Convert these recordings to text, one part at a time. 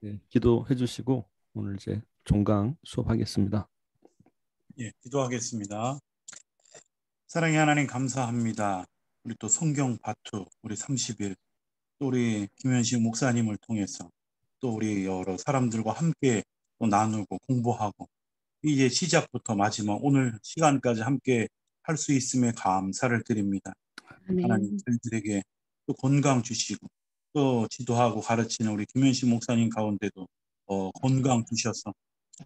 네, 기도해 주시고 오늘 이제 종강 수업하겠습니다. 예, 기도하겠습니다. 사랑의 하나님 감사합니다. 우리 또 성경 파트 우리 30일 또 우리 김현식 목사님을 통해서 또 우리 여러 사람들과 함께 또 나누고 공부하고 이제 시작부터 마지막 오늘 시간까지 함께 할 수 있음에 감사를 드립니다. 하나님 저희들에게 또 건강 주시고 또 지도하고 가르치는 우리 김현식 목사님 가운데도 건강 주셔서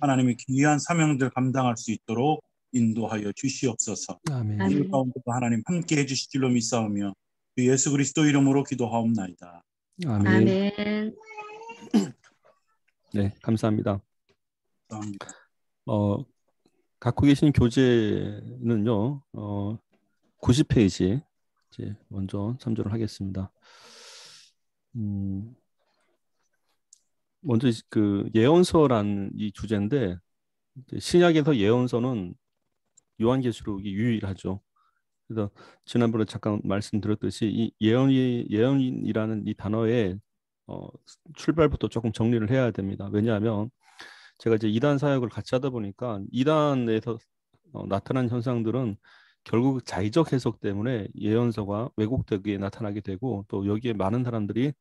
하나님의 귀한 사명들 감당할 수 있도록 인도하여 주시옵소서. 아멘. 이 가운데도 하나님 함께 해주실 줄로 믿사오며 그 예수 그리스도 이름으로 기도하옵나이다. 아멘. 아멘. 네, 감사합니다. 감사합니다. 갖고 계신 교재는요, 90페이지 이제 먼저 참조를 하겠습니다. 먼저 그 예언서란 이 주제인데 신약에서 예언서는 요한계시록이 유일하죠. 그래서 지난번에 잠깐 말씀드렸듯이 이 예언이라는 이 단어의 출발부터 조금 정리를 해야 됩니다. 왜냐하면 제가 이제 이단 사역을 같이 하다 보니까 이단에서 나타난 현상들은 결국 자의적 해석 때문에 예언서가 왜곡되게 나타나게 되고 또 여기에 많은 사람들이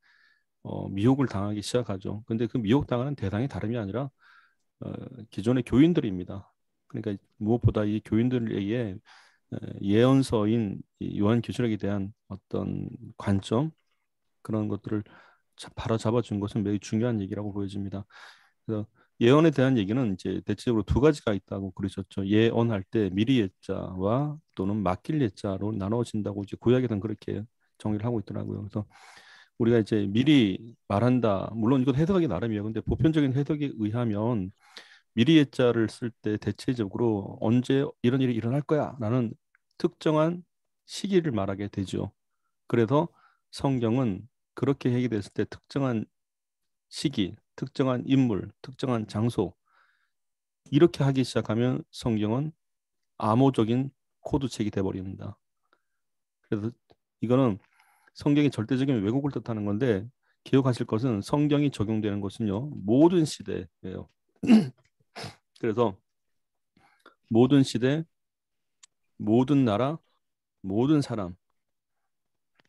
미혹을 당하기 시작하죠. 근데 그 미혹당하는 대상이 다름이 아니라 기존의 교인들입니다. 그러니까 무엇보다 이 교인들에게 예언서인 요한계시록에 대한 어떤 관점 그런 것들을 바로 잡아준 것은 매우 중요한 얘기라고 보여집니다. 그래서 예언에 대한 얘기는 이제 대체적으로 두 가지가 있다고 그러셨죠. 예언할 때 미리 예자와 또는 맡길 예자로 나눠진다고 이제 구약에서는 그렇게 정의를 하고 있더라고요. 그래서 우리가 이제 미리 말한다. 물론 이건 해석하기 나름이에요. 근데 보편적인 해석에 의하면 미리 예자를 쓸 때 대체적으로 언제 이런 일이 일어날 거야라는 특정한 시기를 말하게 되죠. 그래서 성경은 그렇게 얘기됐을 때 특정한 시기, 특정한 인물, 특정한 장소 이렇게 하기 시작하면 성경은 암호적인 코드책이 돼버립니다. 그래서 이거는 성경이 절대적인 왜곡을 뜻하는 건데 기억하실 것은 성경이 적용되는 것은요 모든 시대예요. 그래서 모든 시대, 모든 나라, 모든 사람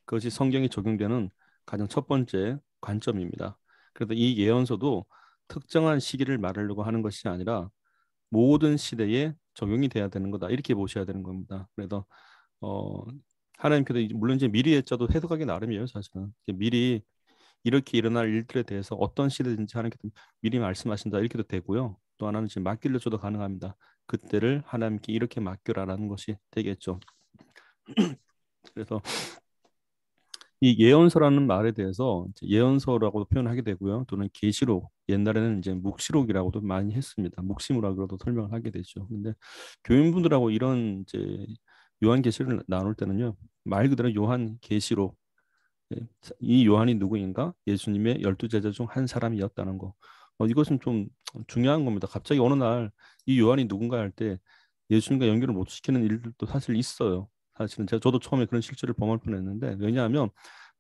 그것이 성경이 적용되는 가장 첫 번째 관점입니다. 그래서 이 예언서도 특정한 시기를 말하려고 하는 것이 아니라 모든 시대에 적용이 돼야 되는 거다. 이렇게 보셔야 되는 겁니다. 그래서 하나님께서 물론 이제 미리 예자도 해석하기 나름이에요. 사실은 미리 이렇게 일어날 일들에 대해서 어떤 시대든지 하나님께서 미리 말씀하신다 이렇게도 되고요. 또 하나는 지금 맡길려 줘도 가능합니다. 그때를 하나님께 이렇게 맡겨라라는 것이 되겠죠. 그래서 이 예언서라는 말에 대해서 예언서라고도 표현하게 되고요. 또는 계시록, 옛날에는 이제 묵시록이라고도 많이 했습니다. 묵시무라고도 설명을 하게 되죠. 근데 교인분들하고 이런 이제 요한계시를 나눌 때는요. 말 그대로 요한계시록 이 요한이 누구인가? 예수님의 12제자 중 한 사람이었다는 거. 이것은 좀 중요한 겁니다. 갑자기 어느 날 이 요한이 누군가 할 때 예수님과 연결을 못 시키는 일들도 사실 있어요. 사실은 저도 처음에 그런 실체를 범할 뻔했는데 왜냐하면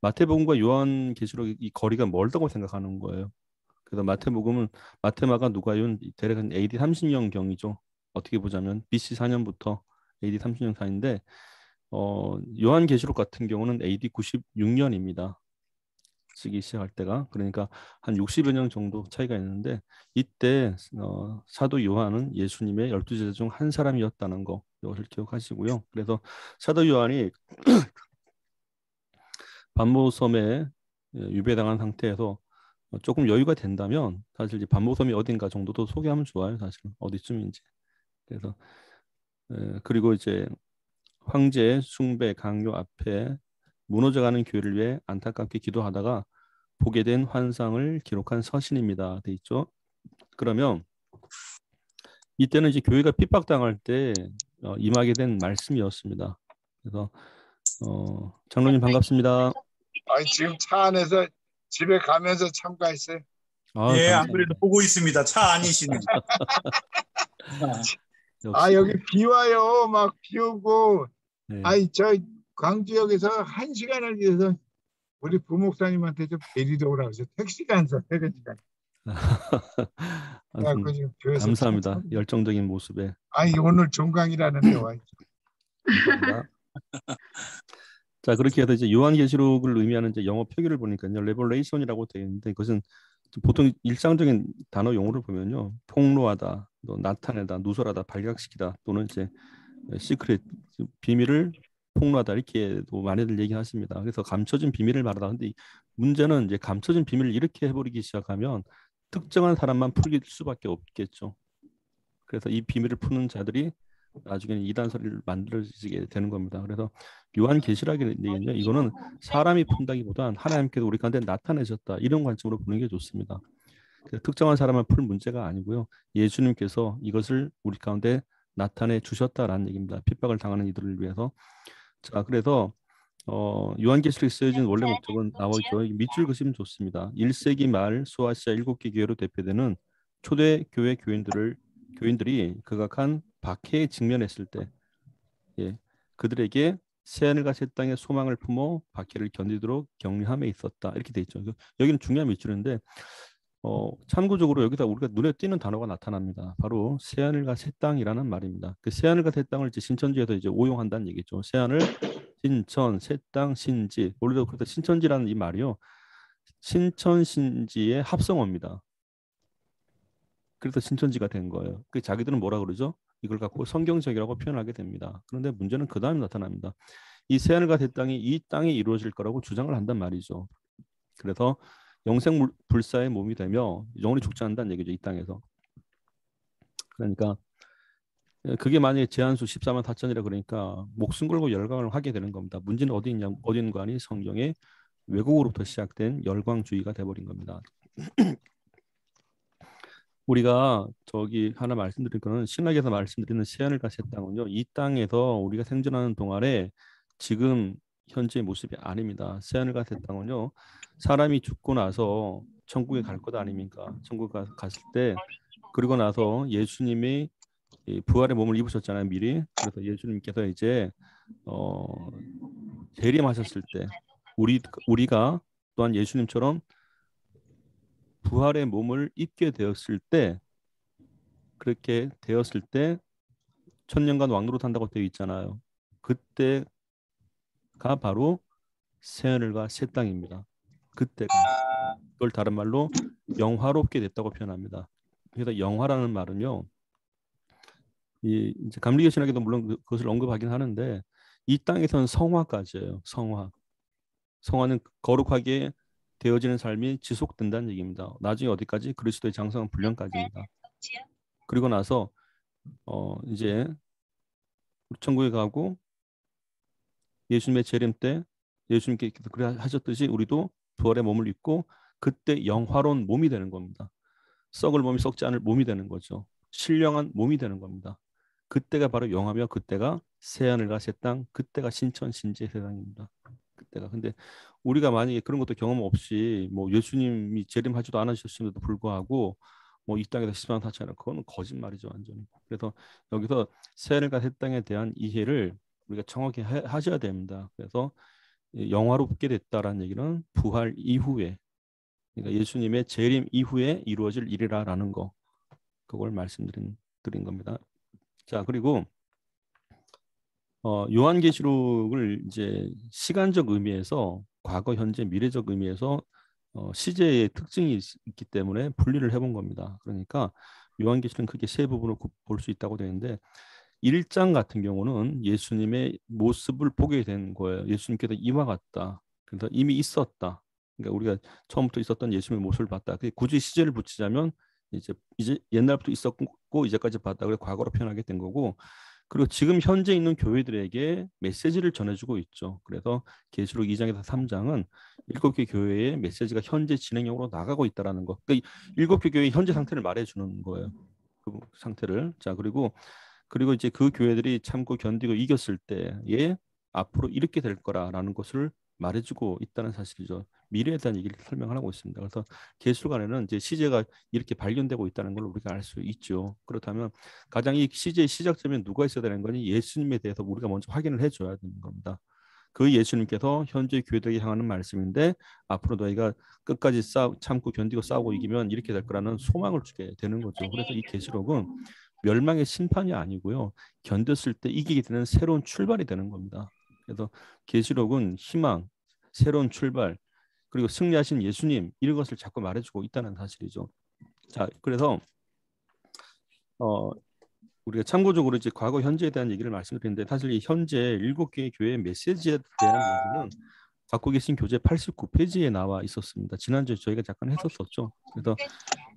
마태복음과 요한계시록 이 거리가 멀다고 생각하는 거예요. 그래서 마태복음은 마테마가 누가요? 대략 한 AD 30년 경이죠. 어떻게 보자면 BC 4년부터 AD 30년 사이인데 요한계시록 같은 경우는 AD 96년입니다. 쓰기 시작할 때가 그러니까 한 60여 년 정도 차이가 있는데 이때 사도 요한은 예수님의 12제자 중 한 사람이었다는 거 이것을 기억하시고요. 그래서 사도 요한이 반모섬에 유배당한 상태에서 조금 여유가 된다면 사실 반모섬이 어딘가 정도도 소개하면 좋아요. 사실 어디쯤인지. 그래서 그리고 이제 황제의 숭배 강요 앞에 무너져가는 교회를 위해 안타깝게 기도하다가 보게 된 환상을 기록한 서신입니다. 돼 있죠. 그러면 이때는 이제 교회가 핍박당할 때 임하게 된 말씀이었습니다. 그래서 장로님 반갑습니다. 지금 차 안에서 집에 가면서 참가했어요. 예, 안 감사합니다. 그래도 보고 있습니다. 차 아니시네. 여기 비 와요. 막 비 오고. 네. 저 광주역에서 1시간을 위해서 우리 부목사님한테 좀 데리러 오라고 해서 택시가 안 써. 택시가. 야, 아무튼 그 지금 교회에서 감사합니다. 열정적인 모습에 아니 오늘 종강이라는데 와. 감사합니다. 자, 그렇게 해서 이제 요한계시록을 의미하는 이제 영어 표기를 보니까요, 레벌레이션이라고 되어 있는데 그것은 보통 일상적인 단어 용어를 보면요, 폭로하다, 또 나타내다, 누설하다, 발각시키다, 또는 이제 시크릿, 비밀을 폭로하다 이렇게도 많이들 얘기하십니다. 그래서 감춰진 비밀을 말하다. 근데 문제는 이제 감춰진 비밀을 이렇게 해버리기 시작하면 특정한 사람만 풀릴 수밖에 없겠죠. 그래서 이 비밀을 푸는 자들이 나중에는 이단설을 만들어지게 되는 겁니다. 그래서 요한계시록이라는 얘기는요, 이거는 사람이 푼다기보단 하나님께서 우리 가운데 나타내셨다 이런 관점으로 보는 게 좋습니다. 특정한 사람을 풀 문제가 아니고요, 예수님께서 이것을 우리 가운데 나타내 주셨다라는 얘기입니다. 핍박을 당하는 이들을 위해서. 자, 그래서 요한계시록에 쓰여진 원래 목적은 나와 있죠. 밑줄 그시면 좋습니다. 1세기 말 소아시아 7개 교회로 대표되는 초대 교회 교인들이 극악한 박해에 직면했을 때, 예, 그들에게 새하늘과 새 땅의 소망을 품어 박해를 견디도록 격려함에 있었다. 이렇게 돼 있죠. 여기는 중요한 밑줄인데 참고적으로 여기다 우리가 눈에 띄는 단어가 나타납니다. 바로 새하늘과 새 땅이라는 말입니다. 그 새하늘과 새 땅을 이제 신천지에서 이제 오용한다는 얘기죠. 새하늘, 신천, 새 땅, 신지. 원래도 그래서 신천지라는 이 말이요, 신천 신지의 합성어입니다. 그래서 신천지가 된 거예요. 그 자기들은 뭐라 그러죠? 이걸 갖고 성경적이라고 표현하게 됩니다. 그런데 문제는 그 다음에 나타납니다. 이 새하늘과 새 땅이 이 땅에 이루어질 거라고 주장을 한단 말이죠. 그래서 영생 불사의 몸이 되며 영원히 죽지 않는다는 얘기죠. 이 땅에서. 그러니까 그게 만약에 제한수 14만 4천이라 그러니까 목숨 걸고 열광을 하게 되는 겁니다. 문제는 어디 있냐, 어디 있는 거 아니 성경의 왜곡으로부터 시작된 열광주의가 돼버린 겁니다. 우리가 저기 하나 말씀드릴 거는 신학에서 말씀드리는 새하늘과 새 땅은요, 이 땅에서 우리가 생존하는 동안에 지금 현재의 모습이 아닙니다. 새하늘과 새 땅은요, 사람이 죽고 나서 천국에 갈 것 아닙니까? 천국 갔을 때, 그리고 나서 예수님이 이 부활의 몸을 입으셨잖아요, 미리. 그래서 예수님께서 이제 재림하셨을 때 우리가 또한 예수님처럼 부활의 몸을 입게 되었을 때, 그렇게 되었을 때 천년간 왕노릇 한다고 되어 있잖아요. 그때가 바로 새하늘과 새 땅입니다. 그때가, 그걸 다른 말로 영화롭게 됐다고 표현합니다. 그래서 영화라는 말은요, 이 이제 감리교 신학에도 물론 그것을 언급하긴 하는데 이 땅에서는 성화까지예요. 성화는 거룩하게 되어지는 삶이 지속된다는 얘기입니다. 나중에 어디까지? 그리스도의 장성한 분량까지입니다. 그리고 나서 이제 천국에 가고 예수님의 재림 때 예수님께서 그래 하셨듯이 우리도 부활의 몸을 입고 그때 영화로운 몸이 되는 겁니다. 썩을 몸이 썩지 않을 몸이 되는 거죠. 신령한 몸이 되는 겁니다. 그때가 바로 영화며 그때가 새하늘과 새 땅, 그때가 신천 신지의 세상입니다. 그때가. 근데 우리가 만약에 그런 것도 경험 없이 뭐 예수님이 재림하지도 않으셨음에도 불구하고 뭐 이 땅에서 10만 4천이나 그거는 거짓말이죠, 완전히. 그래서 여기서 새하늘과 새 땅에 대한 이해를 우리가 정확히 하셔야 됩니다. 그래서 영화롭게 됐다라는 얘기는 부활 이후에, 그러니까 예수님의 재림 이후에 이루어질 일이라는 거, 그걸 말씀드린 겁니다. 자, 그리고 요한계시록을 이제 시간적 의미에서 과거, 현재, 미래적 의미에서 시제의 특징이 있기 때문에 분리를 해본 겁니다. 그러니까 요한계시록은 크게 세 부분으로 볼 수 있다고 되는데 1장 같은 경우는 예수님의 모습을 보게 된 거예요. 예수님께서 이와 같다. 그래서 이미 있었다. 그러니까 우리가 처음부터 있었던 예수님의 모습을 봤다. 굳이 시제를 붙이자면 이제 옛날부터 있었고 이제까지 봤다. 그래서 과거로 표현하게 된 거고, 그리고 지금 현재 있는 교회들에게 메시지를 전해주고 있죠. 그래서 계시록 2장에서 3장은 7개 교회의 메시지가 현재 진행형으로 나가고 있다라는 거. 그러니까 7개 교회의 현재 상태를 말해주는 거예요. 그 상태를. 자, 그리고 이제 그 교회들이 참고 견디고 이겼을 때에 앞으로 이렇게 될 거라라는 것을 말해주고 있다는 사실이죠. 미래에 대한 얘기를 설명하고 있습니다. 그래서 계시록 안에는 이제 시제가 이렇게 발견되고 있다는 걸 우리가 알 수 있죠. 그렇다면 가장 이 시제의 시작점에 누가 있어야 되는 거니? 예수님에 대해서 우리가 먼저 확인을 해줘야 되는 겁니다. 그 예수님께서 현재 교회들에게 향하는 말씀인데 앞으로 너희가 끝까지 참고 견디고 싸우고 이기면 이렇게 될 거라는 소망을 주게 되는 거죠. 그래서 이 계시록은 멸망의 심판이 아니고요. 견뎠을 때 이기게 되는 새로운 출발이 되는 겁니다. 그래서 계시록은 희망, 새로운 출발, 그리고 승리하신 예수님 이런 것을 자꾸 말해주고 있다는 사실이죠. 자, 그래서 우리가 참고적으로 이제 과거 현재에 대한 얘기를 말씀드리는데 사실 이 현재 7개의 교회의 메시지에 대한 얘기는 갖고 계신 교재 89페이지에 나와 있었습니다. 지난주에 저희가 잠깐 했었었죠. 그래서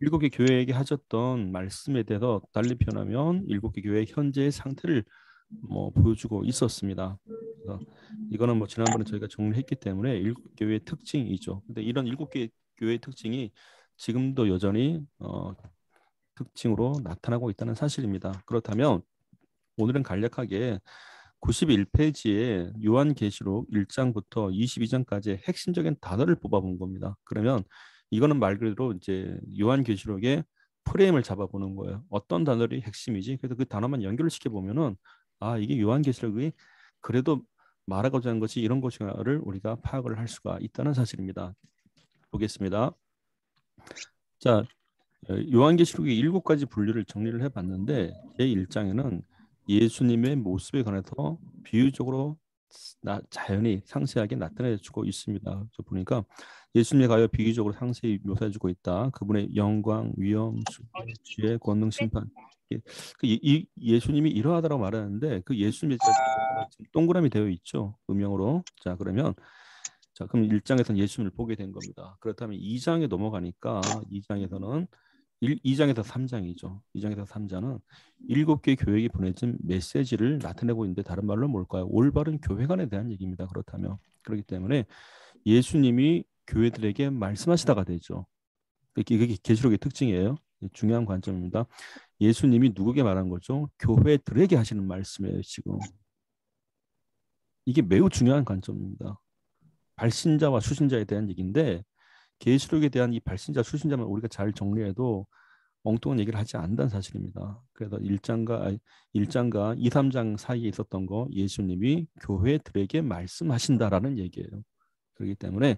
7개 교회에게 하셨던 말씀에 대해서 달리 표현하면 7개 교회의 현재의 상태를 보여주고 있었습니다. 그래서 이거는 지난번에 저희가 정리했기 때문에 7교회의 특징이죠. 근데 이런 7개 교회의 특징이 지금도 여전히 특징으로 나타나고 있다는 사실입니다. 그렇다면 오늘은 간략하게 91페이지에 요한계시록 1장부터 22장까지의 핵심적인 단어를 뽑아본 겁니다. 그러면 이거는 말 그대로 이제 요한계시록의 프레임을 잡아보는 거예요. 어떤 단어들이 핵심이지? 그래서 그 단어만 연결을 시켜보면은 이게 요한계시록이 그래도 말하고자 하는 것이 이런 것인가를 우리가 파악을 할 수가 있다는 사실입니다. 보겠습니다. 자, 요한계시록의 7가지 분류를 정리를 해봤는데 제1장에는 예수님의 모습에 관해서 비유적으로 자연히 상세하게 나타내주고 있습니다. 저 보니까 예수님에 관하여 비유적으로 상세히 묘사해주고 있다. 그분의 영광, 위엄, 지혜, 권능, 심판. 예수님이 이러하다라고 말하는데 그 예수님이 동그라미 되어 있죠. 음영으로. 자, 그럼 1장에서는 예수님을 보게 된 겁니다. 그렇다면 2장에 넘어가니까 2장에서는 2장에서 3장이죠. 2장에서 3장은 7개 교회에 보내진 메시지를 나타내고 있는데 다른 말로 뭘까요? 올바른 교회관에 대한 얘기입니다. 그렇다면 그렇기 때문에 예수님이 교회들에게 말씀하시다가 되죠. 그게 계시록의 특징이에요. 중요한 관점입니다. 예수님이 누구에게 말한 거죠? 교회들에게 하시는 말씀이에요. 지금 이게 매우 중요한 관점입니다. 발신자와 수신자에 대한 얘기인데 계시록에 대한 이 발신자 수신자만 우리가 잘 정리해도 엉뚱한 얘기를 하지 않는다는 사실입니다. 그래서 1장과 2, 3장 사이에 있었던 거 예수님이 교회들에게 말씀하신다라는 얘기예요. 그렇기 때문에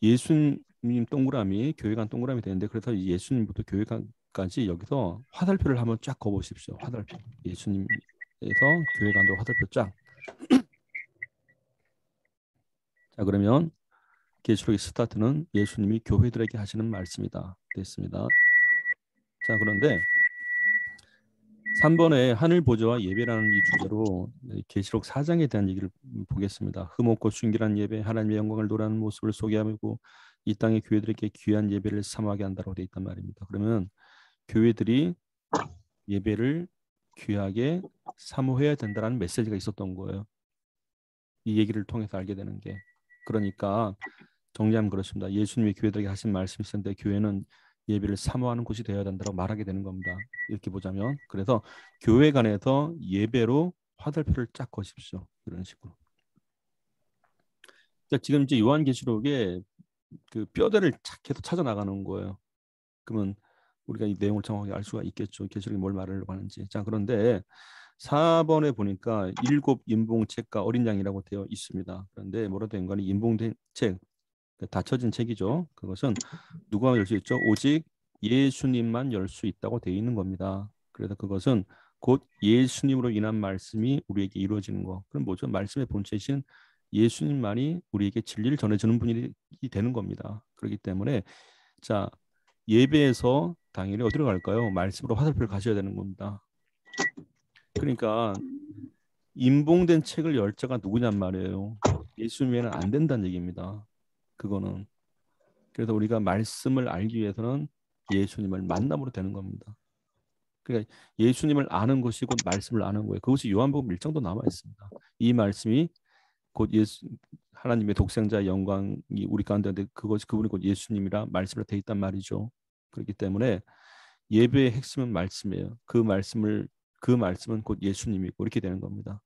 예수님 동그라미, 교회관 동그라미 되는데 그래서 예수님부터 교회관까지 여기서 화살표를 한번 쫙 그어보십시오. 화살표. 예수님에서 교회관으로 화살표 쫙. 자, 그러면 계시록의 스타트는 예수님이 교회들에게 하시는 말씀이다. 됐습니다. 자, 그런데 3번에 하늘 보좌와 예배라는 이 주제로 계시록 4장에 대한 얘기를 보겠습니다. 흠없고 순결한 예배, 하나님의 영광을 노래하는 모습을 소개하고 이 땅의 교회들에게 귀한 예배를 사모하게 한다고 되어 있단 말입니다. 그러면 교회들이 예배를 귀하게 사모해야 된다는 메시지가 있었던 거예요. 이 얘기를 통해서 알게 되는 게. 그러니까 정리하면 그렇습니다. 예수님이 교회들에게 하신 말씀이 있었는데 교회는 예배를 사모하는 곳이 되어야 된다고 말하게 되는 겁니다. 이렇게 보자면 그래서 교회 간에서 예배로 화살표를 쫙 거십시오. 이런 식으로. 지금 이제 요한계시록에 그 뼈대를 계속 찾아 나가는 거예요. 그러면 우리가 이 내용을 정확하게 알 수가 있겠죠. 계시록이 뭘 말하려고 하는지. 자, 그런데 4번에 보니까 7 인봉책과 어린 양이라고 되어 있습니다. 그런데 뭐라도 된 간에 인봉된 책, 닫혀진 책이죠. 그것은 누가 열 수 있죠? 오직 예수님만 열 수 있다고 되어 있는 겁니다. 그래서 그것은 곧 예수님으로 인한 말씀이 우리에게 이루어지는 거. 그럼 뭐죠? 말씀의 본체이신 예수님만이 우리에게 진리를 전해주는 분이 되는 겁니다. 그렇기 때문에 자, 예배에서 당연히 어디로 갈까요? 말씀으로 화살표를 가셔야 되는 겁니다. 그러니까 인봉된 책을 열 자가 누구냔 말이에요. 예수님에는 안 된다는 얘기입니다. 그거는. 그래서 우리가 말씀을 알기 위해서는 예수님을 만남으로 되는 겁니다. 그러니까 예수님을 아는 것이 곧 말씀을 아는 거예요. 그것이 요한복음 1장도 남아 있습니다. 이 말씀이 곧 하나님의 독생자의 영광이 우리 가운데 그것이 그분이 곧 예수님이라 말씀으로 되어 있단 말이죠. 그렇기 때문에 예배의 핵심은 말씀이에요. 그 말씀은 곧 예수님이고 이렇게 되는 겁니다.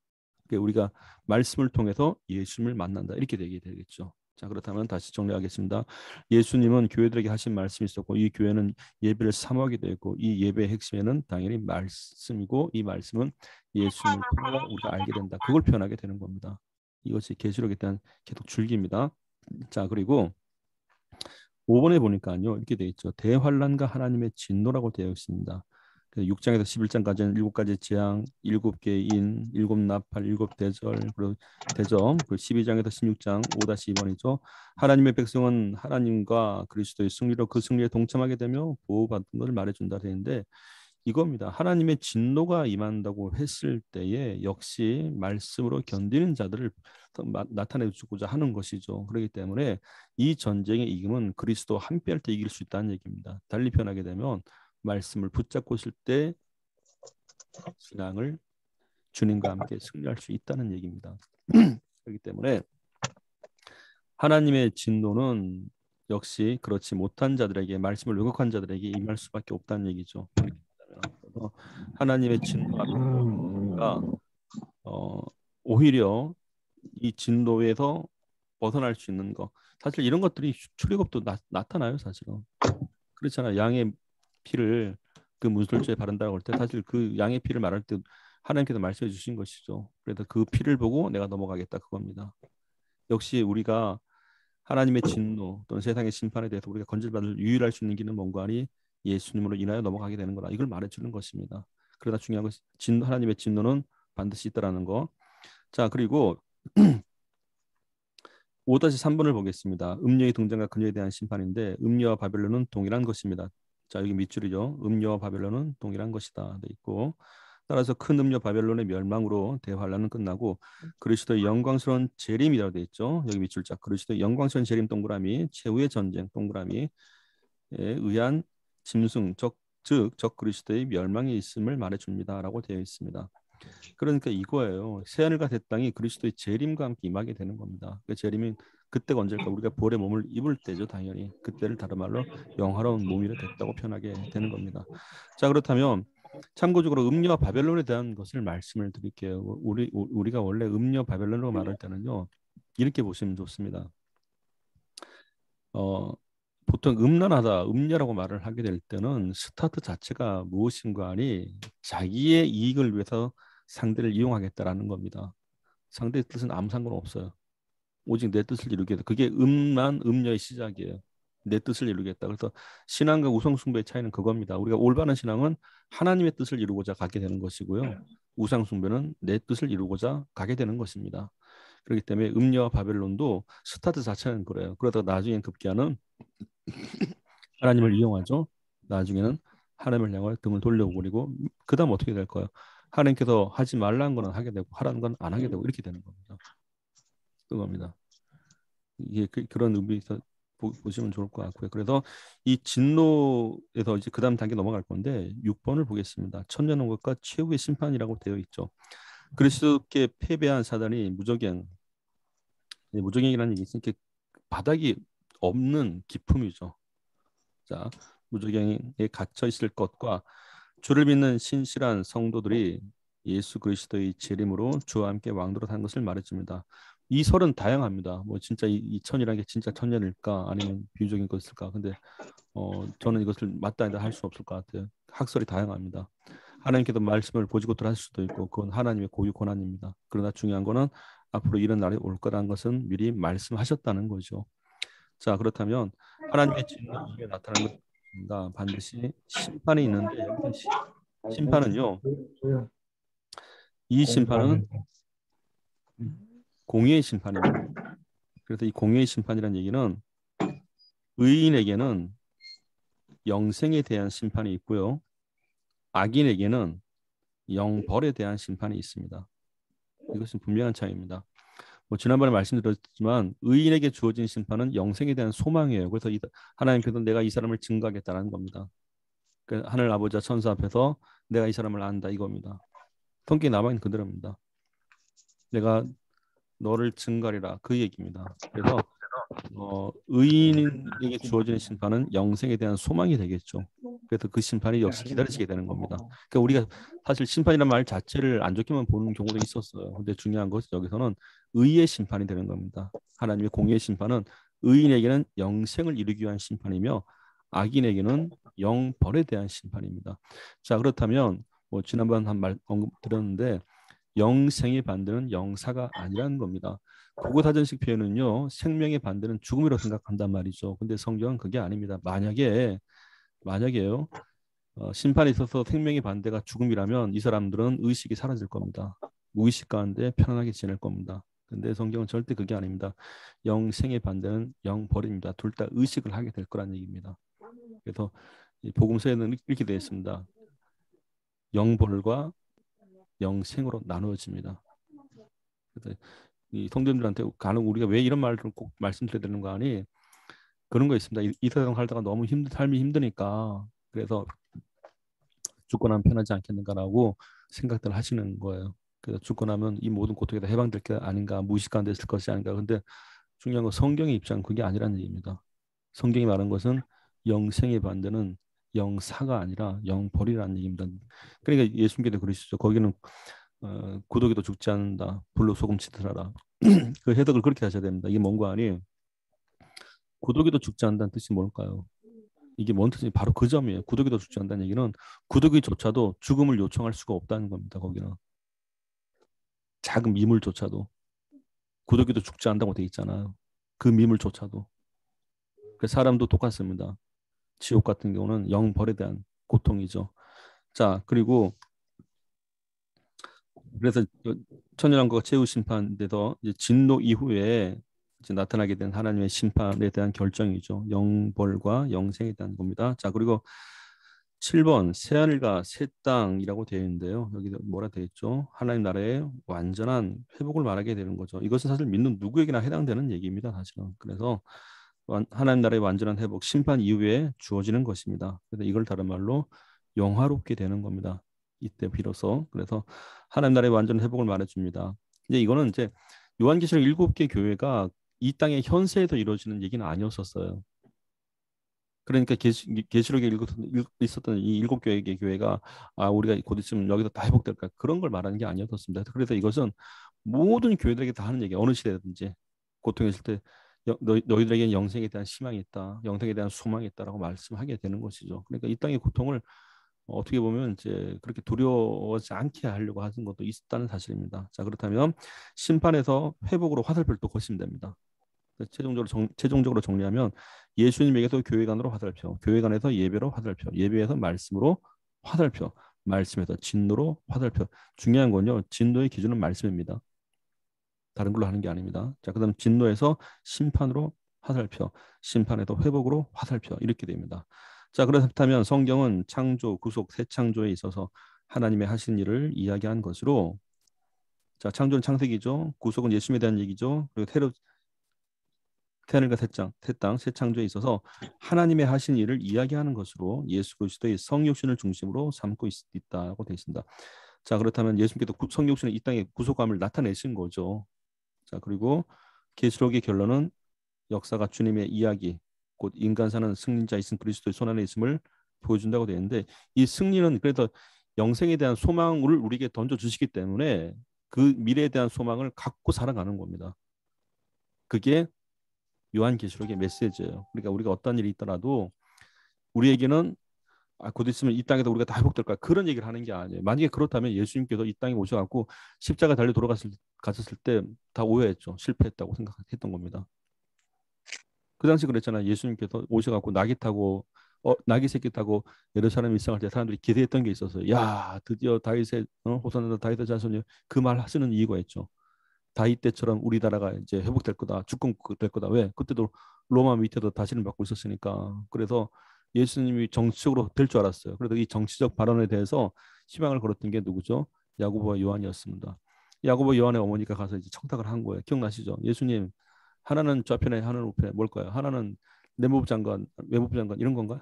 그러니까 우리가 말씀을 통해서 예수님을 만난다 이렇게 되게 되겠죠. 자, 그렇다면 다시 정리하겠습니다. 예수님은 교회들에게 하신 말씀이 있었고 이 교회는 예배를 사모하게 되었고 이 예배의 핵심에는 당연히 말씀이고 이 말씀은 예수님을 통해 우리가 알게 된다. 그걸 표현하게 되는 겁니다. 이것이 계시록에 대한 계속 줄기입니다. 자, 그리고 5번에 보니까요. 이렇게 되어 있죠. 대환란과 하나님의 진노라고 되어 있습니다. 6장에서 11장까지는 7가지 재앙, 7개의 인, 7나팔, 7대절, 그리고 대점, 그리고 12장에서 16장 5-2번이죠. 하나님의 백성은 하나님과 그리스도의 승리로 그 승리에 동참하게 되며 보호받는 것을 말해준다 되는데 이겁니다. 하나님의 진노가 임한다고 했을 때에 역시 말씀으로 견디는 자들을 나타내 주고자 하는 것이죠. 그렇기 때문에 이 전쟁의 이김은 그리스도 함께 할 때 이길 수 있다는 얘기입니다. 달리 표현하게 되면 말씀을 붙잡고 있을 때 신앙을 주님과 함께 승리할 수 있다는 얘기입니다. 그렇기 때문에 하나님의 진노는 역시 그렇지 못한 자들에게 말씀을 왜곡한 자들에게 임할 수밖에 없다는 얘기죠. 그래서 하나님의 진노가 오히려 이 진노에서 벗어날 수 있는 거 사실 이런 것들이 출애굽도 나타나요. 사실은 그렇잖아요. 양의 피를 그 문설주에 바른다고 할 때 사실 그 양의 피를 말할 때 하나님께서 말씀해 주신 것이죠. 그래서 그 피를 보고 내가 넘어가겠다 그겁니다. 역시 우리가 하나님의 진노 또는 세상의 심판에 대해서 우리가 건질받을 유일할 수 있는 길은 뭔가 하니 예수님으로 인하여 넘어가게 되는 거다. 이걸 말해주는 것입니다. 그러나 중요한 것은 하나님의 진노는 반드시 있다라는 거. 자, 그리고 5-3번을 보겠습니다. 음녀의 등장과 그녀에 대한 심판인데 음녀와 바벨론은 동일한 것입니다. 자, 여기 밑줄이죠. 음녀와 바벨론은 동일한 것이다. 돼 있고 따라서 큰 음녀 바벨론의 멸망으로 대환란은 끝나고 그리스도의 영광스러운 재림이라고 돼 있죠. 여기 밑줄자 그리스도의 영광스러운 재림 동그라미 최후의 전쟁 동그라미에 의한 짐승 적 그리스도의 멸망이 있음을 말해줍니다라고 되어 있습니다. 그러니까 이거예요. 새하늘과 새 땅이 그리스도의 재림과 함께 임하게 되는 겁니다. 그 재림이 그때가 언제일까? 우리가 볼의 몸을 입을 때죠. 당연히 그때를 다른 말로 영화로운 몸이 됐다고 표현하게 되는 겁니다. 자, 그렇다면 참고적으로 음녀와 바벨론에 대한 것을 말씀을 드릴게요. 우리가 원래 음녀 바벨론으로 말할 때는요. 이렇게 보시면 좋습니다. 보통 음란하다, 음녀라고 말을 하게 될 때는 스타트 자체가 무엇인가 하니 자기의 이익을 위해서 상대를 이용하겠다라는 겁니다. 상대의 뜻은 아무 상관없어요. 오직 내 뜻을 이루겠다. 그게 음녀의 시작이에요. 내 뜻을 이루겠다. 그래서 신앙과 우상숭배의 차이는 그겁니다. 우리가 올바른 신앙은 하나님의 뜻을 이루고자 가게 되는 것이고요. 우상숭배는 내 뜻을 이루고자 가게 되는 것입니다. 그렇기 때문에 음녀와 바벨론도 스타트 자체는 그래요. 그러다가 나중엔 급기야는 하나님을 이용하죠. 나중에는 하나님을 향해 등을 돌려버리고 그 다음 어떻게 될까요? 하나님께서 하지 말라는 거는 하게 되고 하라는 건 안 하게 되고 이렇게 되는 겁니다. 그겁니다. 이게 그런 의미에서 보시면 좋을 것 같고요. 그래서 이 진노에서 이제 그 다음 단계 넘어갈 건데 6번을 보겠습니다. 천년왕국과 최후의 심판이라고 되어 있죠. 그리스도께 패배한 사단이 무적행이라는 얘기 있으니까 바닥이 없는 기품이죠. 자, 무적행에 갇혀 있을 것과 주를 믿는 신실한 성도들이 예수 그리스도의 재림으로 주와 함께 왕도로 사는 것을 말해줍니다. 이 설은 다양합니다. 뭐 진짜 이 천이라는 게 진짜 천년일까 아니면 비유적인 것일까? 근데 저는 이것을 맞다 아니다 할 수 없을 것 같아요. 학설이 다양합니다. 하나님께서 말씀을 보지못할 수도 있고 그건 하나님의 고유 권한입니다. 그러나 중요한 거는 앞으로 이런 날이 올 거라는 것은 미리 말씀하셨다는 거죠. 자, 그렇다면 하나님의 진노에 나타나는 것입니다. 반드시 심판이 있는데 여기서 심판은요. 이 심판은 공의의 심판입니다. 그래서 이 공의의 심판이라는 얘기는 의인에게는 영생에 대한 심판이 있고요. 악인에게는 영벌에 대한 심판이 있습니다. 이것은 분명한 차이입니다. 뭐 지난번에 말씀드렸지만 의인에게 주어진 심판은 영생에 대한 소망이에요. 그래서 하나님께서 내가 이 사람을 증거하겠다는 겁니다. 그러니까 하늘 아버지와 천사 앞에서 내가 이 사람을 안다 이겁니다. 성경에 남아있는 그대로입니다. 내가 너를 증거하리라 그 얘기입니다. 그래서 의인에게 주어지는 심판은 영생에 대한 소망이 되겠죠. 그래서 그 심판이 역시 기다리시게 되는 겁니다. 그러니까 우리가 사실 심판이라는 말 자체를 안 좋게만 보는 경우도 있었어요. 근데 중요한 것은 여기서는 의의 심판이 되는 겁니다. 하나님의 공의의 심판은 의인에게는 영생을 이루기 위한 심판이며 악인에게는 영벌에 대한 심판입니다. 자, 그렇다면 뭐 지난번 한 말 언급 드렸는데 영생의 반대는 영사가 아니라는 겁니다. 고고사전식 표현은요, 생명의 반대는 죽음이라고 생각한단 말이죠. 근데 성경은 그게 아닙니다. 만약에요, 심판에 있어서 생명의 반대가 죽음이라면 이 사람들은 의식이 사라질 겁니다. 무의식 가운데 편안하게 지낼 겁니다. 근데 성경은 절대 그게 아닙니다. 영생의 반대는 영벌입니다. 둘 다 의식을 하게 될 거란 얘기입니다. 그래서 이 복음서에는 이렇게 되어 있습니다. 영벌과 영생으로 나누어집니다. 그래서 이 성도님들한테 간혹 우리가 왜 이런 말을 꼭 말씀드려야 되는 거 아니? 그런 거 있습니다. 이 세상 살다가 너무 삶이 힘드니까 그래서 죽고 나면 편하지 않겠는가라고 생각들 하시는 거예요. 그래서 죽고 나면 이 모든 고통에다 해방될 게 아닌가, 무의식 가운데 있을 것이 아닌가. 근데 중요한 건 성경의 입장 그게 아니라는 얘기입니다. 성경이 말한 것은 영생의 반대는 영사가 아니라 영벌이라는 얘기입니다. 그러니까 예수님께도 그러시죠. 거기는 고독이도 죽지 않는다. 불로 소금 치더라. 그 해석을 그렇게 하셔야 됩니다. 이게 뭔가 아니 고독이도 죽지 않는다는 뜻이 뭘까요? 이게 뭔 뜻이 바로 그 점이에요. 구더기도 죽지 않는다는 얘기는 구더기조차도 죽음을 요청할 수가 없다는 겁니다. 거기는 작은 미물조차도 구더기도 죽지 않는다고 돼 있잖아요. 그 미물조차도. 그 사람도 똑같습니다. 지옥 같은 경우는 영벌에 대한 고통이죠. 자, 그리고 그래서 천연왕국과 최후 심판에서 이제 진노 이후에 이제 나타나게 된 하나님의 심판에 대한 결정이죠. 영벌과 영생에 대한 겁니다. 자, 그리고 7번 새하늘과 새 땅이라고 되어 있는데요. 여기 뭐라 되어 있죠? 하나님 나라의 완전한 회복을 말하게 되는 거죠. 이것은 사실 믿는 누구에게나 해당되는 얘기입니다. 사실은. 그래서 하나님 나라의 완전한 회복, 심판 이후에 주어지는 것입니다. 그래서 이걸 다른 말로 영화롭게 되는 겁니다. 이때 비로소. 그래서 하나님 나라의 완전 회복을 말해줍니다. 이제 이거는 이제 요한계시록 7개 교회가 이 땅의 현세에서 이루어지는 얘기는 아니었었어요. 그러니까 계시록에 있었던 이 7개의 교회가 우리가 곧 있으면 여기서 다 회복될까 그런 걸 말하는 게 아니었습니다. 그래서 이것은 모든 교회들에게 다 하는 얘기 어느 시대든지 고통이 있을 때 너희들에게는 영생에 대한 희망이 있다. 영생에 대한 소망이 있다라고 말씀하게 되는 것이죠. 그러니까 이 땅의 고통을 어떻게 보면 이제 그렇게 두려워하지 않게 하려고 하는 것도 있다는 사실입니다. 자, 그렇다면 심판에서 회복으로 화살표를 또 거시면 됩니다. 최종적으로 정리하면 예수님에게서 교회관으로 화살표, 교회관에서 예배로 화살표, 예배에서 말씀으로 화살표, 말씀에서 진노로 화살표. 중요한 건요. 진노의 기준은 말씀입니다. 다른 걸로 하는 게 아닙니다. 자, 그다음 진노에서 심판으로 화살표, 심판에서 회복으로 화살표 이렇게 됩니다. 자, 그렇다면 성경은 창조, 구속, 새 창조에 있어서 하나님의 하신 일을 이야기한 것으로 자, 창조는 창세기죠. 구속은 예수님에 대한 얘기죠. 그리고 태하늘과 새 땅, 새 창조에 있어서 하나님의 하신 일을 이야기하는 것으로 예수 그리스도의 성육신을 중심으로 삼고 있다고 되어 있습니다. 자, 그렇다면 예수님께서 성육신의 이 땅에 구속함을 나타내신 거죠. 자, 그리고 계시록의 결론은 역사가 주님의 이야기, 곧 인간사는 승리자이신 그리스도의 손안에 있음을 보여준다고 되어 있는데 이 승리는 그래서 영생에 대한 소망을 우리에게 던져주시기 때문에 그 미래에 대한 소망을 갖고 살아가는 겁니다. 그게 요한계시록의 메시지예요. 그러니까 우리가 어떤 일이 있더라도 우리에게는 곧 있으면 이 땅에서 우리가 다 회복될 거야. 그런 얘기를 하는 게 아니에요. 만약에 그렇다면 예수님께서 이 땅에 오셔갖고 십자가 달려 가셨을 때 다 오해했죠. 실패했다고 생각했던 겁니다. 그 당시 그랬잖아요. 예수님께서 오셔갖고 나귀 새끼 타고 예루살렘 입성할 때 사람들이 기대했던 게 있었어요. 야, 드디어 다윗의 호산나 다윗의 자손이 그 말 하시는 이유가 있죠. 다윗 때처럼 우리나라가 이제 회복될 거다. 주권 될 거다. 왜? 그때도 로마 밑에도 다스림 받고 있었으니까. 그래서 예수님이 정치적으로 될 줄 알았어요. 그래서 이 정치적 발언에 대해서 희망을 걸었던 게 누구죠? 야고보와 요한이었습니다. 야고보 요한의 어머니가 가서 이제 청탁을 한 거예요. 기억나시죠? 예수님 하나는 좌편에 하나는 우편에 뭘까요? 하나는 내무부 장관, 외무부 장관 이런 건가요?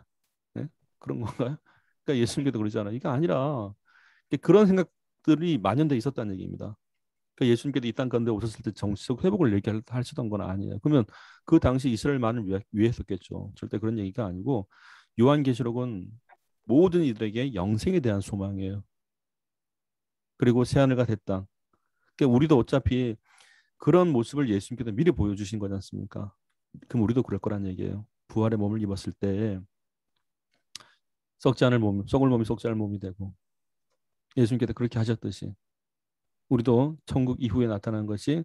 네? 그런 건가요? 그러니까 예수님께도 그러잖아요. 이게 아니라 그런 생각들이 만연돼 있었다는 얘기입니다. 그러니까 예수님께서 이 땅 가운데 오셨을 때 정치적 회복을 얘기하시던 건 아니에요. 그러면 그 당시 이스라엘만을 위해 했었겠죠. 절대 그런 얘기가 아니고 요한계시록은 모든 이들에게 영생에 대한 소망이에요. 그리고 새하늘과 새 땅. 그러니까 우리도 어차피 그런 모습을 예수님께서 미리 보여주신 거지 않습니까? 그럼 우리도 그럴 거란 얘기예요. 부활의 몸을 입었을 때 썩을 몸이 썩지 않을 몸이 되고 예수님께서 그렇게 하셨듯이 우리도 천국 이후에 나타난 것이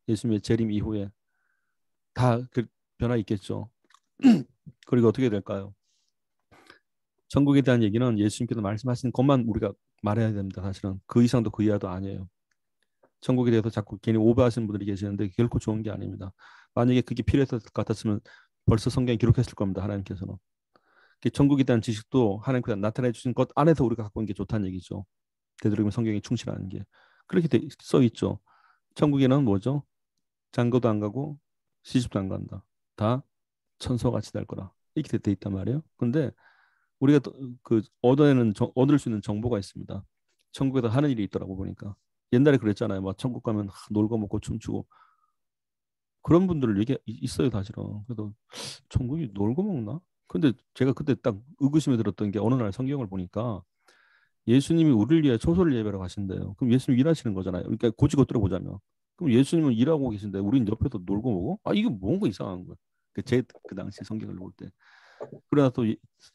예수님의 재림 이후에 다 그 변화 있겠죠. 그리고 어떻게 될까요? 천국에 대한 얘기는 예수님께서 말씀하신 것만 우리가 말해야 됩니다. 사실은 그 이상도 그 이하도 아니에요. 천국에 대해서 자꾸 괜히 오버하시는 분들이 계시는데 결코 좋은 게 아닙니다. 만약에 그게 필요했을 것 같았으면 벌써 성경에 기록했을 겁니다. 하나님께서는. 천국에 대한 지식도 하나님께서 나타내 주신 것 안에서 우리가 갖고 있는 게 좋다는 얘기죠. 되도록이면 성경에 충실하는 게. 그렇게 써 있죠. 천국에는 뭐죠? 장가도 안 가고 시집도 안 간다. 다 천사와 같이 될 거라. 이렇게 돼 있단 말이에요. 근데 우리가 그 얻을 수 있는 정보가 있습니다. 천국에서 하는 일이 있더라고 보니까. 옛날에 그랬잖아요. 막 천국 가면 놀고 먹고 춤추고 그런 분들 얘기 있어요, 사실은. 그래도 천국이 놀고 먹나? 근데 제가 그때 딱 의구심이 들었던 게 어느 날 성경을 보니까 예수님이 우리를 위해 초소를 예배하러 가신대요. 그럼 예수님 일하시는 거잖아요. 그러니까 고지것대로 보자면. 그럼 예수님은 일하고 계신데 우리는 옆에서 놀고 먹어? 아, 이게 뭔가 이상한 거야. 그 당시 성경을 볼 때. 그러나 또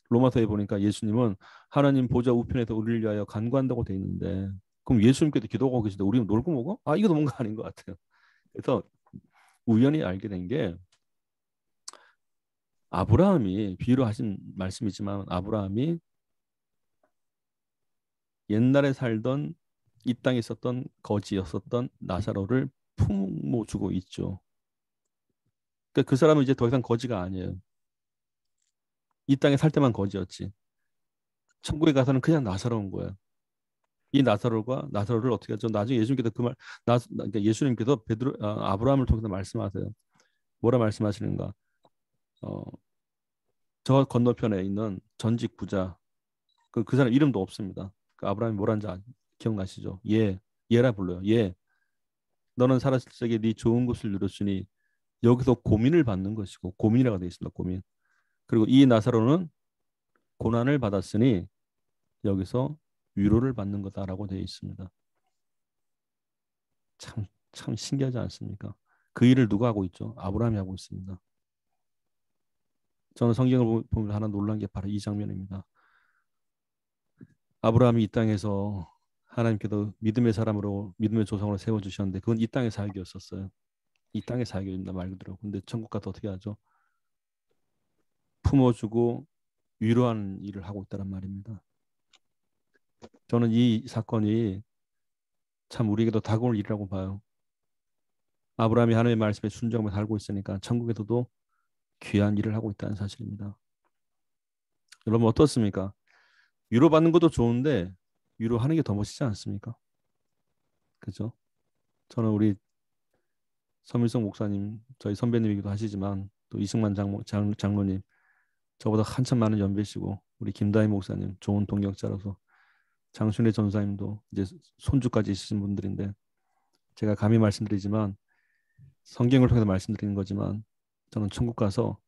로마서에 보니까 예수님은 하나님 보좌 우편에서 우리를 위하여 간구한다고 돼 있는데 그럼 예수님께도 기도하고 계신데 우리는 놀고 먹어? 아, 이것도 뭔가 아닌 것 같아요. 그래서 우연히 알게 된 게 아브라함이 비유로 하신 말씀이지만 아브라함이 옛날에 살던 이 땅에 있었던 거지였었던 나사로를 품어주고 있죠. 그러니까 그 사람은 이제 더 이상 거지가 아니에요. 이 땅에 살 때만 거지였지. 천국에 가서는 그냥 나사로운 거예요. 이 나사로를 어떻게 하죠? 나중에 예수님께서 그러니까 예수님께서 아브라함을 통해서 말씀하세요. 뭐라 말씀하시는가? 어, 저 건너편에 있는 전직 부자 그 사람 이름도 없습니다. 그 아브라함이 뭐라는지 기억나시죠? 예라 불러요. 예, 너는 살았을 적에 네 좋은 것을 누렸으니 여기서 고민을 받는 것이고 고민이라고 되어 있습니다. 고민. 그리고 이 나사로는 고난을 받았으니 여기서 위로를 받는 거다라고 되어 있습니다. 참 신기하지 않습니까? 그 일을 누가 하고 있죠? 아브라함이 하고 있습니다. 저는 성경을 보면 하나 놀란 게 바로 이 장면입니다. 아브라함이 이 땅에서 하나님께서 믿음의 사람으로 믿음의 조상으로 세워주셨는데 그건 이 땅의 사역이었었어요. 이 땅의 사역입니다. 말 그대로. 근데 천국 가서 어떻게 하죠? 품어주고 위로하는 일을 하고 있다는 말입니다. 저는 이 사건이 참 우리에게도 다가올 일이라고 봐요. 아브라함이 하나님의 말씀에 순종하며 살고 있으니까 천국에서도 귀한 일을 하고 있다는 사실입니다. 여러분 어떻습니까? 위로받는 것도 좋은데 위로하는 게 더 멋지지 않습니까? 그죠? 저는 우리 서밀성 목사님 저희 선배님이기도 하시지만 또 이승만 장로님 저보다 한참 많은 연배시고 우리 김다희 목사님 좋은 동역자로서 장순례 전사님도 이제 손주까지 있으신 분들인데 제가 감히 말씀드리지만 성경을 통해서 말씀드리는 거지만 저는 천국 가서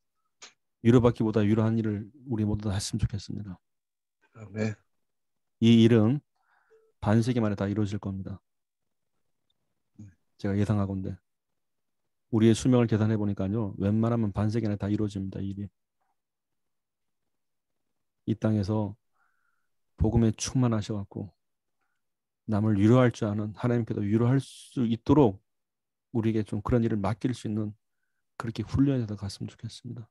위로받기보다 위로한 일을 우리 모두 다 했으면 좋겠습니다. 아멘. 이 일은 반세기 만에 다 이루어질 겁니다. 제가 예상하건대 우리의 수명을 계산해 보니까요. 웬만하면 반세기 안에 다 이루어집니다. 이 일이. 이 땅에서 복음에 충만하셔갖고 남을 위로할 줄 아는 하나님께서 위로할 수 있도록 우리에게 좀 그런 일을 맡길 수 있는 그렇게 훈련해서 갔으면 좋겠습니다.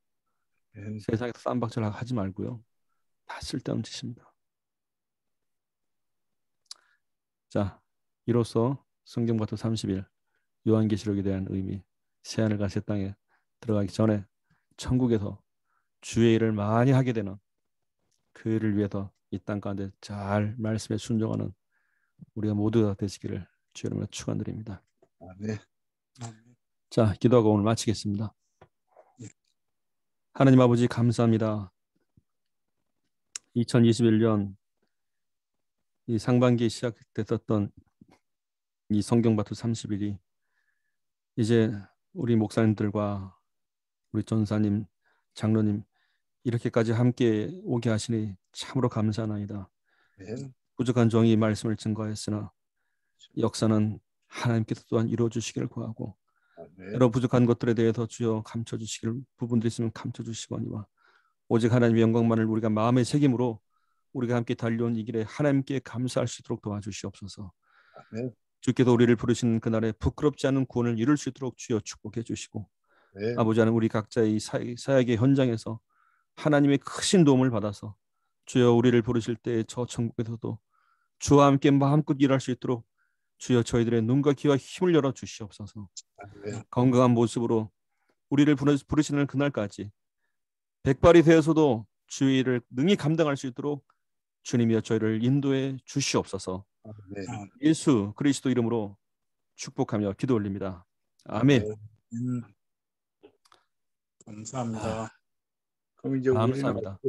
세상에서 쌈박질 하지 말고요. 다 쓸데없는 짓입니다. 자, 이로써 성경부터 30일 요한계시록에 대한 의미 새하늘과 새 땅에 들어가기 전에 천국에서 주의 일을 많이 하게 되는 그 일을 위해서 이 땅 가운데 잘 말씀에 순종하는 우리가 모두가 되시기를 주의 이름으로 축원드립니다. 아멘. 자, 기도하고 오늘 마치겠습니다. 하나님 아버지 감사합니다. 2021년 이 상반기에 시작됐었던 이 성경바투 30일이 이제 우리 목사님들과 우리 전사님, 장로님 이렇게까지 함께 오게 하시니 참으로 감사하나이다. 아멘. 부족한 종이 말씀을 증거하였으나 역사는 하나님께서 또한 이루어 주시기를 구하고 아멘. 여러 부족한 것들에 대해서 주여 감춰 주시기를 부분들이 있으면 감춰 주시거니와 오직 하나님의 영광만을 우리가 마음의 책임으로 우리가 함께 달려온 이 길에 하나님께 감사할 수 있도록 도와주시옵소서. 아멘. 주께서 우리를 부르신 그날에 부끄럽지 않은 구원을 이룰 수 있도록 주여 축복해 주시고, 네. 아버지 하나님, 우리 각자의 사역의 현장에서 하나님의 크신 도움을 받아서 주여 우리를 부르실 때 저 천국에서도 주와 함께 마음껏 일할 수 있도록 주여 저희들의 눈과 귀와 힘을 열어 주시옵소서. 네. 건강한 모습으로 우리를 부르시는 그날까지 백발이 되어서도 주의 일을 능히 감당할 수 있도록 주님이여 저희를 인도해 주시옵소서. 네. 예수 그리스도 이름으로 축복하며 기도 올립니다. 아멘. 감사합니다. 그럼 이제 우리는 감사합니다.